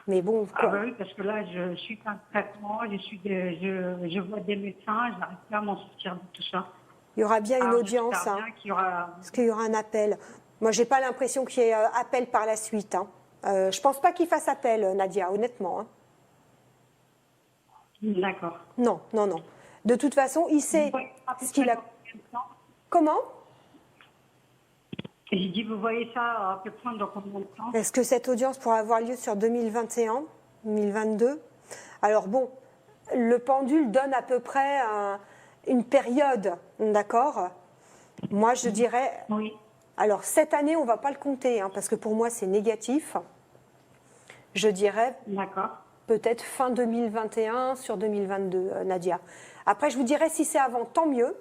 Mais bon, quoi. Ah oui, parce que là, je suis en traitement, je vois des médecins, je n'arrive pas à m'en sortir de tout ça. Il y aura bien une audience, hein, parce qu'il y aura un appel. Moi, je n'ai pas l'impression qu'il y ait appel par la suite. Hein. Je ne pense pas qu'il fasse appel, Nadia, honnêtement. Hein. D'accord. Non, non, non. De toute façon, il sait ce qu'il a. Comment? J'ai dit, vous voyez ça à peu près dans combien de temps? Est-ce que cette audience pourra avoir lieu sur 2021, 2022? Alors bon, le pendule donne à peu près une période, d'accord? Moi, je dirais... Oui. Alors, cette année, on ne va pas le compter, hein, parce que pour moi, c'est négatif. Je dirais D'accord. peut-être fin 2021 sur 2022, Nadia. Après, je vous dirais, si c'est avant, tant mieux.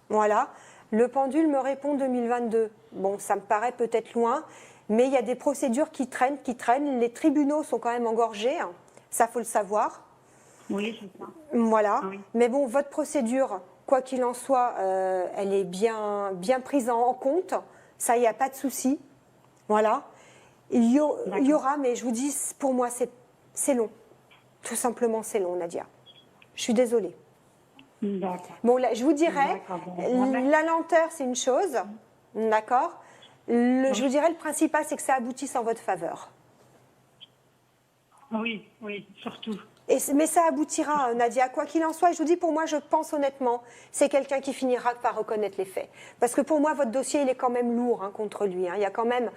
Voilà. Le pendule me répond 2022. Bon, ça me paraît peut-être loin, mais il y a des procédures qui traînent, qui traînent. Les tribunaux sont quand même engorgés, hein. Ça, faut le savoir. Oui, c'est ça. Voilà. Oui. Mais bon, votre procédure, quoi qu'il en soit, elle est bien prise en compte. Ça, il n'y a pas de souci. Voilà. Il y aura, mais je vous dis, pour moi, c'est long. Tout simplement, c'est long, Nadia. Je suis désolée. D'accord. Bon, là, je vous dirais, D'accord, bon, la lenteur, c'est une chose. D'accord. Je vous dirais, le principal, c'est que ça aboutisse en votre faveur. Oui, oui, surtout. Mais ça aboutira, Nadia, quoi qu'il en soit. Je vous dis, pour moi, je pense honnêtement, c'est quelqu'un qui finira par reconnaître les faits. Parce que pour moi, votre dossier, il est quand même lourd, hein, contre lui, hein. Il y a quand même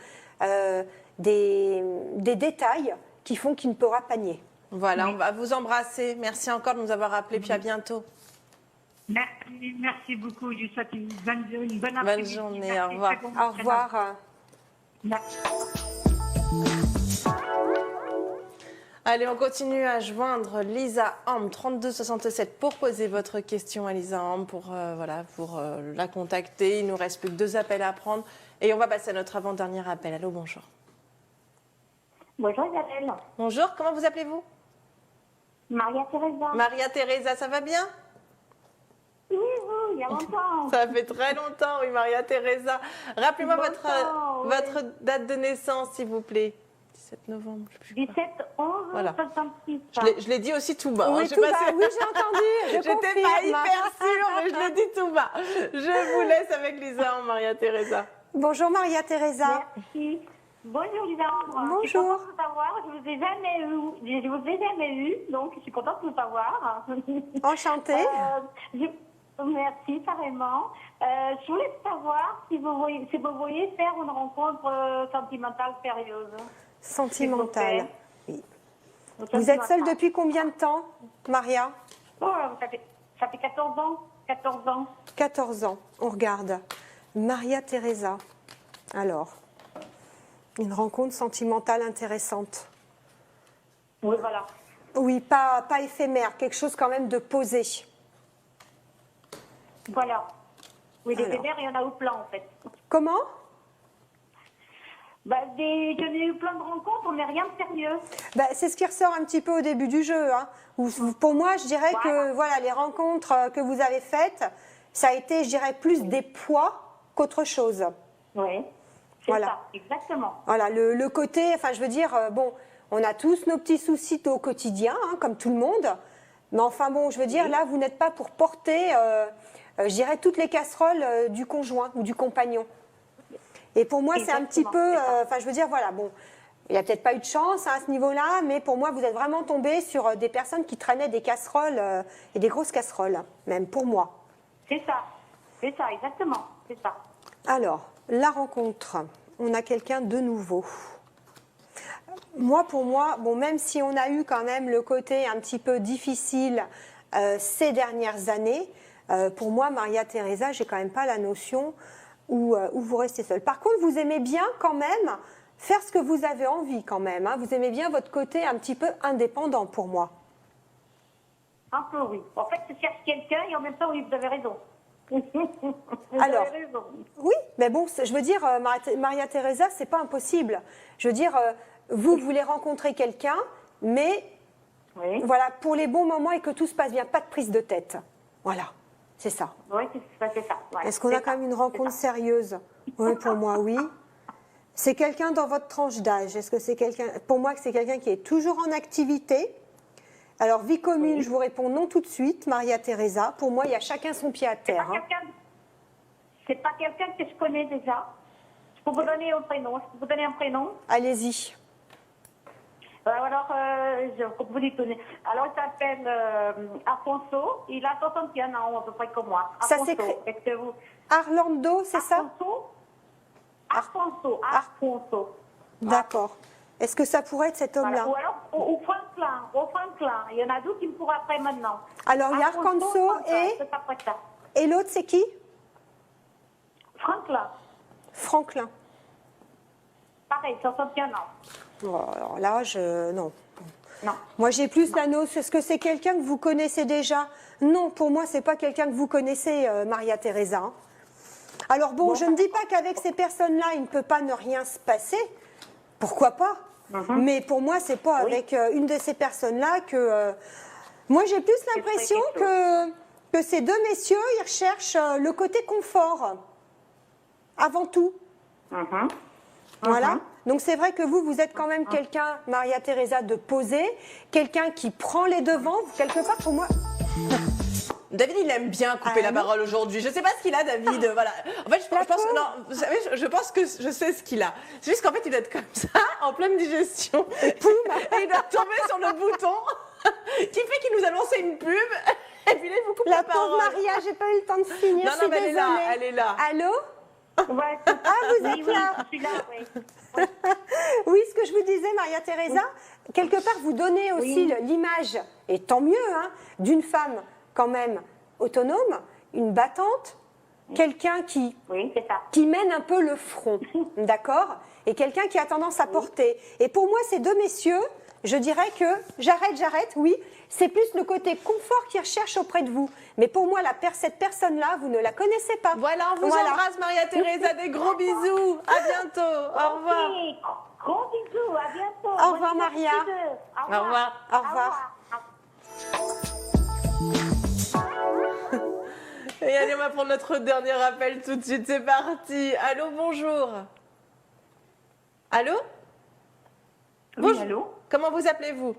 des détails qui font qu'il ne pourra pas nier. Voilà, on va vous embrasser. Merci encore de nous avoir appelés, puis à bientôt. Merci beaucoup. Je vous souhaite une bonne après-midi. Bonne journée, au revoir. Au revoir. Merci. Allez, on continue à joindre Lisa Am, 3267, pour poser votre question à Lisa Am, pour la contacter. Il nous reste plus que 2 appels à prendre. Et on va passer à notre avant-dernier appel. Allô, bonjour. Bonjour Isabelle. Bonjour, comment vous appelez-vous? Maria Teresa. Maria Teresa, ça va bien? Oui, il y a longtemps. Ça fait très longtemps, oui, Maria Teresa. Rappelez-moi votre date de naissance, s'il vous plaît. 17 novembre. 17 11 voilà. 66. Je l'ai dit aussi tout bas. Oui, hein, tout bas. Oui, j'ai entendu. J'étais pas hyper sûre, mais je l'ai dit tout bas. Je vous laisse avec Lisa en Maria Teresa. Bonjour Maria Teresa. Merci. Bonjour Lisa. Bonjour. Je suis contente de vous savoir. Je vous ai jamais eu, donc je suis contente de vous savoir. Enchantée. Merci, carrément. Je voulais savoir si vous voyez faire une rencontre sentimentale sérieuse. Sentimentale. Oui. Vous êtes seule depuis combien de temps, Maria? Ça fait 14 ans. 14 ans. 14 ans. On regarde. Maria Teresa. Alors, une rencontre sentimentale intéressante. Oui, voilà. Oui, pas éphémère, quelque chose quand même de posé. Voilà. Oui, des éphémères, il y en a eu plein en fait. Comment? J'en ai eu plein de rencontres, mais rien de sérieux. C'est ce qui ressort un petit peu au début du jeu, hein. Pour moi, je dirais que voilà, les rencontres que vous avez faites, ça a été, je dirais, plus des poids qu'autre chose. Oui, c'est ça, exactement. Voilà, le côté, enfin, je veux dire, bon, on a tous nos petits soucis au quotidien, hein, comme tout le monde. Mais enfin, bon, je veux dire, là, vous n'êtes pas pour porter, je dirais, toutes les casseroles du conjoint ou du compagnon. Et pour moi, c'est un petit peu, enfin, je veux dire, voilà, bon, il n'y a peut-être pas eu de chance hein, à ce niveau-là, mais pour moi, vous êtes vraiment tombé sur des personnes qui traînaient des casseroles et des grosses casseroles, même pour moi. C'est ça, exactement, c'est ça. Alors, la rencontre, on a quelqu'un de nouveau. Moi, pour moi, bon, même si on a eu quand même le côté un petit peu difficile ces dernières années, pour moi, Maria Teresa, j'ai quand même pas la notion où vous restez seule. Par contre, vous aimez bien quand même faire ce que vous avez envie quand même. Hein. Vous aimez bien votre côté un petit peu indépendant pour moi. Un peu, oui. En fait, je cherche quelqu'un et en même temps, oui, vous avez raison. Alors, oui, mais bon, je veux dire, Maria Teresa, c'est pas impossible. Je veux dire, vous voulez rencontrer quelqu'un, mais voilà, pour les bons moments et que tout se passe bien, pas de prise de tête. Voilà, c'est ça. Oui, c'est ça. Ouais. Est-ce qu'on a quand même une rencontre sérieuse? Oui, pour moi, oui. C'est quelqu'un dans votre tranche d'âge. Est-ce que c'est quelqu'un? Pour moi, c'est quelqu'un qui est toujours en activité. Alors, vie commune, je vous réponds non tout de suite, Maria Teresa. Pour moi, il y a chacun son pied à terre. C'est pas quelqu'un que je connais déjà. Je peux vous donner un prénom. Je peux vous donner un prénom? Allez-y. Alors, vous dites, alors il s'appelle Afonso, il a 61 ans à peu près comme moi. Ça Afonso, s'écrit- est-ce que vous... Arlando, c'est ça? Afonso. D'accord. Est-ce que ça pourrait être cet homme-là? Voilà. Ou Franklin. Il y en a d'autres qui me courent après maintenant. Alors, il y a Afonso, Arcanso Franklin, c'est pas près de ça. et l'autre, c'est qui? Franklin, Franklin. pareil, 61 ans. Oh, alors là, non. Non. Moi, j'ai plus la notion. Est-ce que c'est quelqu'un que vous connaissez déjà? Non, pour moi, c'est pas quelqu'un que vous connaissez, Maria Teresa. Hein. Alors bon, je ne dis pas qu'avec ces personnes-là, il ne peut pas ne rien se passer. Pourquoi pas? Mais pour moi, c'est pas avec une de ces personnes-là que... moi, j'ai plus l'impression que ces deux messieurs, ils recherchent le côté confort. Avant tout. Voilà. Donc c'est vrai que vous êtes quand même quelqu'un, Maria Teresa, de posé, quelqu'un qui prend les devants, quelque part pour moi. David, il aime bien couper la parole aujourd'hui. Je ne sais pas ce qu'il a, David. Voilà. En fait, je pense, non, vous savez, je pense que je sais ce qu'il a. C'est juste qu'en fait, il doit être comme ça, en pleine digestion. Et il doit tomber sur le bouton qui fait qu'il nous a lancé une pub. Et puis là, il vous coupe la parole. La pauvre Maria, j'ai pas eu le temps de finir. Non, je suis mais désolée. elle est là. Allô? Ouais, vous êtes là. je suis là, oui. Oui, ce que je vous disais, Maria Teresa, quelque part, vous donnez aussi l'image, et tant mieux, hein, d'une femme quand même autonome, une battante, quelqu'un qui mène un peu le front, d'accord? Et quelqu'un qui a tendance à porter. Et pour moi, ces deux messieurs, je dirais que, j'arrête, oui, c'est plus le côté confort qu'ils recherchent auprès de vous. Mais pour moi, cette personne-là, vous ne la connaissez pas. Voilà, on vous embrasse, Maria Teresa, des gros bisous. À bientôt. Au revoir. Gros bisous, à bientôt. Au revoir, Maria. Au revoir. Au revoir. Et allez, on va prendre notre dernier appel tout de suite. C'est parti. Allô, bonjour. Allô? Oui, Bonjour. allô? Comment vous appelez-vous?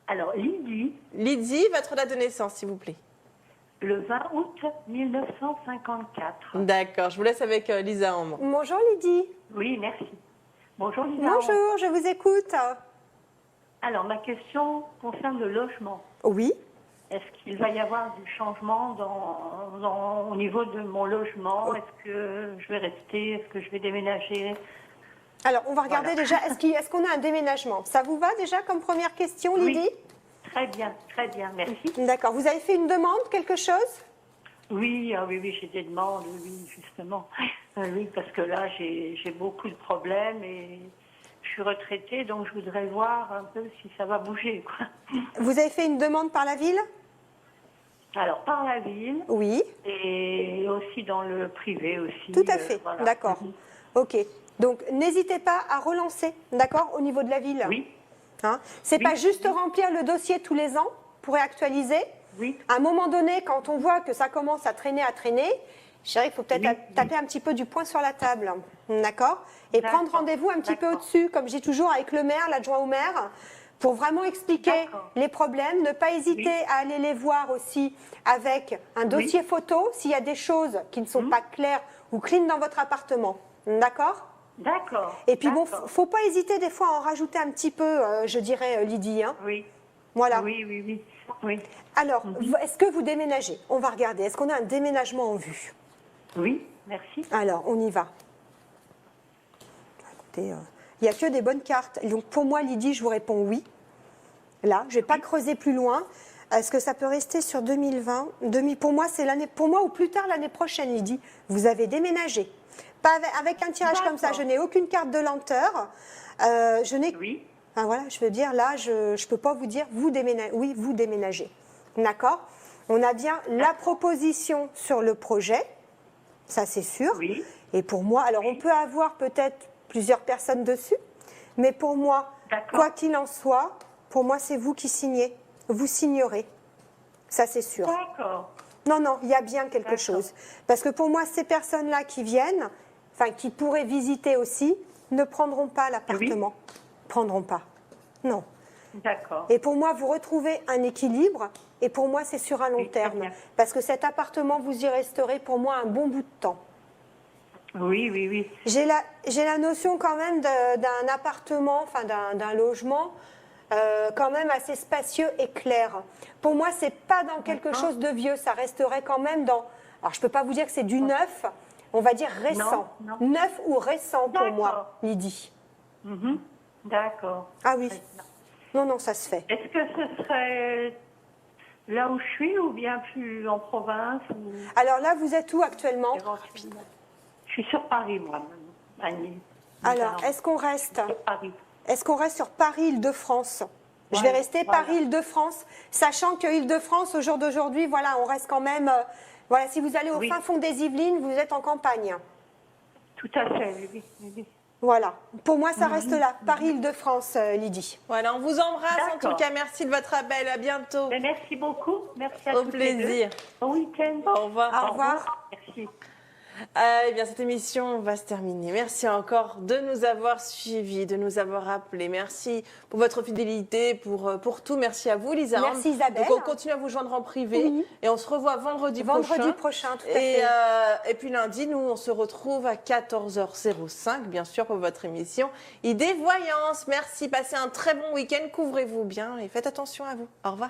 Alors, Lydie. Lydie, votre date de naissance, s'il vous plaît. Le 20 août 1954. D'accord, je vous laisse avec Lisa Ambre. Bonjour Lydie. Oui, merci. Bonjour Lisa. Bonjour, je vous écoute. Alors, ma question concerne le logement. Oui. Est-ce qu'il va y avoir du changement au niveau de mon logement? Est-ce que je vais rester? Est-ce que je vais déménager? Alors, on va regarder déjà, est-ce qu'on a un déménagement? Ça vous va déjà comme première question, Lydie? Oui, très bien, merci. D'accord, vous avez fait une demande, quelque chose? Oui, oui, j'ai des demandes, oui, justement. Oui, parce que là, j'ai beaucoup de problèmes et je suis retraitée, donc je voudrais voir un peu si ça va bouger, quoi. Vous avez fait une demande par la ville? Alors, par la ville. Oui. Et aussi dans le privé aussi. Tout à fait, voilà. d'accord. Ok. Donc, n'hésitez pas à relancer, d'accord, au niveau de la ville. Oui. Hein, c'est pas juste remplir le dossier tous les ans pour réactualiser. Oui. À un moment donné, quand on voit que ça commence à traîner, je dirais qu'il faut peut-être taper un petit peu du poing sur la table, d'accord? Et prendre rendez-vous un petit peu au-dessus, comme je dis toujours, avec le maire, l'adjoint au maire, pour vraiment expliquer les problèmes. Ne pas hésiter à aller les voir aussi avec un dossier photo s'il y a des choses qui ne sont pas claires ou clean dans votre appartement, d'accord? D'accord. Et puis bon, faut pas hésiter des fois à en rajouter un petit peu, je dirais, Lydie. Hein. Oui. Voilà. Oui. Alors, est-ce que vous déménagez? On va regarder. Est-ce qu'on a un déménagement en vue? Oui, merci. Alors, on y va. Écoutez, il n'y a que des bonnes cartes. Donc, pour moi, Lydie, je vous réponds oui. Là, je ne vais pas creuser plus loin. Est-ce que ça peut rester sur 2020? Pour moi, c'est l'année. Pour moi, ou plus tard l'année prochaine, Lydie. Vous avez déménagé. Pas avec un tirage comme ça. Je n'ai aucune carte de lenteur. Je n'ai. Oui. Enfin, voilà, je veux dire, là, je ne peux pas vous dire, vous déménagez. D'accord? On a bien la proposition sur le projet, ça c'est sûr. Oui. Et pour moi, alors on peut avoir peut-être plusieurs personnes dessus, mais pour moi, quoi qu'il en soit, pour moi, c'est vous qui signez. Vous signerez. Ça c'est sûr. D'accord. Non, il y a bien quelque chose. Parce que pour moi, ces personnes-là qui viennent, enfin qui pourraient visiter aussi, ne prendront pas l'appartement. Prendront pas. Non. D'accord. Et pour moi, vous retrouvez un équilibre. Et pour moi, c'est sur un long terme. Parce que cet appartement, vous y resterez pour moi un bon bout de temps. Oui, oui, oui. J'ai la notion quand même d'un appartement, enfin d'un logement quand même assez spacieux et clair. Pour moi, c'est pas dans quelque chose de vieux, ça resterait quand même dans... Alors, je peux pas vous dire que c'est du neuf, on va dire récent. Non. Neuf ou récent pour moi, D'accord. Lydie. Mhm. D'accord. Ah oui. Non, ça se fait. Est-ce que ce serait là où je suis ou bien plus en province ou... Alors là, vous êtes où actuellement? éventuellement? Je suis sur Paris, moi, à Nice. Alors, est-ce qu'on reste Sur Paris. Est-ce qu'on reste sur Paris-Île-de-France? Je Ouais, vais rester voilà. Paris-Île-de-France, sachant que Île-de-France, au jour d'aujourd'hui, voilà, on reste quand même... voilà, si vous allez au Oui. fin fond des Yvelines, vous êtes en campagne. Tout à fait, oui. Voilà. Pour moi, ça reste là, Paris-Île-de-France, Lydie. Voilà, on vous embrasse en tout D'accord. cas. Merci de votre appel. À bientôt. Mais merci beaucoup. Merci à Au toutes les deux. plaisir. Bon week-end. Au revoir. Au revoir. Merci. Eh bien, cette émission va se terminer. Merci encore de nous avoir suivis, de nous avoir appelés. Merci pour votre fidélité, pour tout. Merci à vous, Lisa. Merci, Isabelle. Donc, on continue à vous joindre en privé. Oui. Et on se revoit vendredi prochain. Vendredi prochain, tout à fait. Et puis lundi, nous, on se retrouve à 14h05, bien sûr, pour votre émission Idées Voyance. Merci. Passez un très bon week-end. Couvrez-vous bien et faites attention à vous. Au revoir.